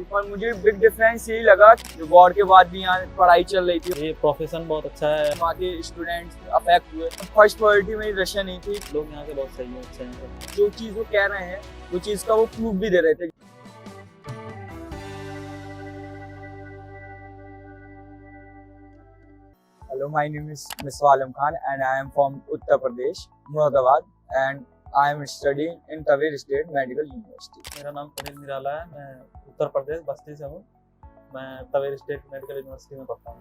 थी, पर मुझे बिग डिफरेंस यही लगा कि वॉर के बाद भी यहाँ पढ़ाई चल रही थी। ये प्रोफेशन बहुत अच्छा है। वहाँ के स्टूडेंट्स अफेक्ट हुए। फर्स्ट प्रायोरिटी मेरी रशिया नहीं थी। लोग यहाँ के बहुत सही है, अच्छे हैं। जो चीज़ वो कह रहे हैं वो चीज़ का वो प्रूफ भी दे रहे थे। Hello, my name is Mr. Alam Khan and I am from Uttar Pradesh, Muradabad, and I am studying in Tavir State Medical University. मेरा नाम सुनील निराला है। मैं उत्तर प्रदेश बस्ती से हूँ। मैं तवेर स्टेट मेडिकल यूनिवर्सिटी में पढ़ता हूँ।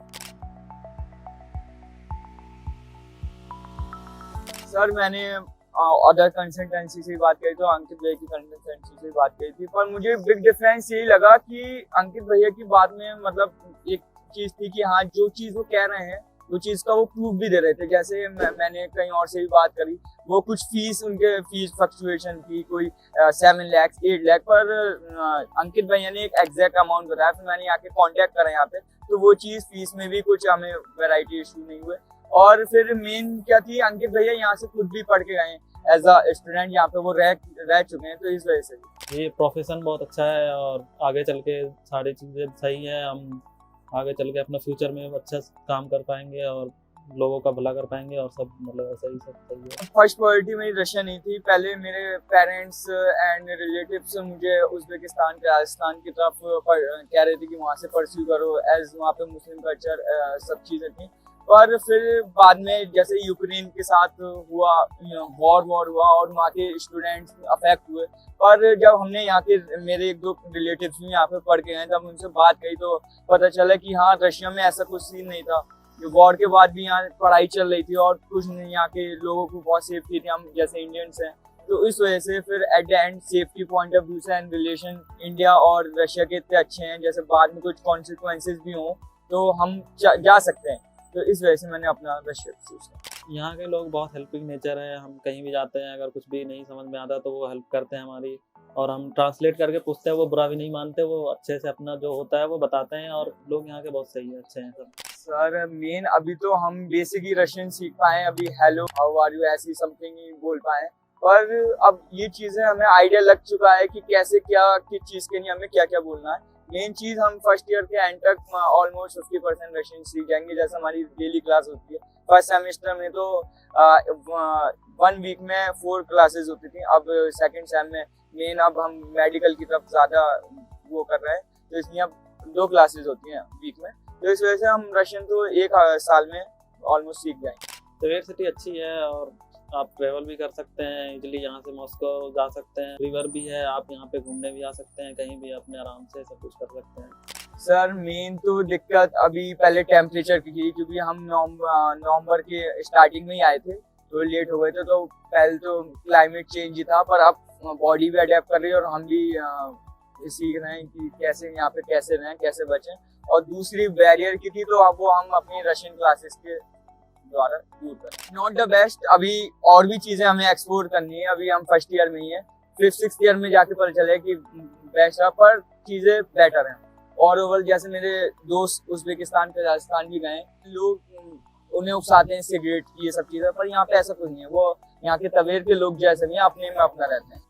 सर मैंने अदर कंसल्टेंसी से बात करी तो अंकित भैया की कंसल्टेंसी से बात करी थी, पर मुझे बिग डिफरेंस यही लगा कि अंकित भैया की बात में मतलब एक चीज़ थी कि हाँ जो चीज़ वो कह रहे हैं वो चीज़ का वो प्रूफ भी दे रहे थे। जैसे मैंने कहीं और से भी बात करी, वो कुछ फीस उनके फीस फ्लक्चुएशन थी, कोई 7 लाख 8 लाख, पर अंकित भैया ने एक एग्जैक्ट अमाउंट बताया। फिर मैंने आके कांटेक्ट करा यहाँ पे, तो वो चीज़ फीस में भी कुछ हमें वैरायटी इशू नहीं हुए। और फिर मेन क्या थी, अंकित भैया यहाँ से खुद भी पढ़ के गए एज अ स्टूडेंट, यहाँ पे वो रह चुके हैं, तो इस वजह से ये प्रोफेशन बहुत अच्छा है और आगे चल के सारी चीज़ें सही है। हम आगे चल के अपना फ्यूचर में अच्छा काम कर पाएंगे और लोगों का भला कर पाएंगे और सब मतलब ऐसा ही सब सही है। फर्स्ट प्रायोरिटी मेरी रशिया नहीं थी। पहले मेरे पेरेंट्स एंड रिलेटिव्स मुझे उज़्बेकिस्तान राजस्थान की तरफ कह रहे थे कि वहाँ से परस्यू करो, एज वहाँ पे मुस्लिम कल्चर सब चीज़ें थी। पर फिर बाद में जैसे यूक्रेन के साथ हुआ, वॉर हुआ और वहाँ के स्टूडेंट्स अफेक्ट हुए। पर जब हमने यहाँ के मेरे एक दो रिलेटिव्स भी यहाँ पे पढ़ के गए, तब उनसे बात कही तो पता चला कि हाँ रशिया में ऐसा कुछ सीन नहीं था। वॉर के बाद भी यहाँ पढ़ाई चल रही थी और कुछ नहीं, यहाँ के लोगों को बहुत सेफ्टी थी, हम जैसे इंडियंस हैं। तो इस वजह से फिर at the end safety point of view से एंड रिलेशन इंडिया और रशिया के इतने अच्छे हैं, जैसे बाद में कुछ कॉन्सिक्वेंसेज भी हों तो हम जा सकते हैं। तो इस वजह से मैंने अपना रशिया चूज किया। यहाँ के लोग बहुत हेल्पिंग नेचर है। हम कहीं भी जाते हैं, अगर कुछ भी नहीं समझ में आता तो वो हेल्प करते हैं हमारी, और हम ट्रांसलेट करके पूछते हैं, वो बुरा भी नहीं मानते, वो अच्छे से अपना जो होता है वो बताते हैं। और लोग यहाँ के बहुत सही है, अच्छे हैं सब। सर मेन अभी तो हम बेसिक ही रशियन सीख पाए, अभी हेलो हाउ आर यू ऐसी समथिंग ही बोल पाए, पर अब ये चीज़ें हमें आइडिया लग चुका है कि कैसे क्या किस चीज़ के लिए हमें क्या क्या बोलना है। मेन चीज़ हम फर्स्ट ईयर के एंड तक ऑलमोस्ट 50% रशियन सीख जाएंगे, जैसे हमारी डेली क्लास होती है। फर्स्ट सेमेस्टर में तो 1 वीक में 4 क्लासेस होती थी। अब सेकंड सेम में मेन अब हम मेडिकल की तरफ ज़्यादा वो कर रहे हैं, तो इसलिए अब 2 क्लासेस होती हैं वीक में। तो इस वजह से हम रशियन तो 1 साल में ऑलमोस्ट सीख जाएंगे। तवेर सिटी अच्छी है और आप ट्रेवल भी कर सकते हैं इजीली। यहाँ से मॉस्को जा सकते हैं, रिवर भी है, आप यहाँ पे घूमने भी आ सकते हैं, कहीं भी अपने आराम से सब कुछ कर सकते हैं। सर मेन तो दिक्कत अभी पहले टेम्परेचर की थी, क्योंकि हम नवंबर के स्टार्टिंग में ही आए थे तो लेट हो गए थे। तो पहले तो क्लाइमेट चेंज ही था, पर अब बॉडी भी अडेप्ट कर रही है और हम भी सीख रहे हैं कि कैसे यहाँ पे कैसे रहें, कैसे बचें। और दूसरी बैरियर की थी, तो अब वो हम अपनी रशियन क्लासेस के द्वारा दूर करें। नॉट द बेस्ट, अभी और भी चीज़ें हमें एक्सप्लोर करनी है। अभी हम फर्स्ट ईयर में ही है, 5th-6th ईयर में जाके पता चले कि बेस्ट है, पर चीज़ें बेटर हैं। और ओवरऑल जैसे मेरे दोस्त उज़्बेकिस्तान के राजस्थान भी गए, लोग उन्हें उकसाते हैं सिगरेट की ये सब चीज़ें, पर यहाँ पे ऐसा कुछ नहीं है। वो यहाँ के तवेर के लोग जैसे भी हैं, अपने में अपना रहते हैं।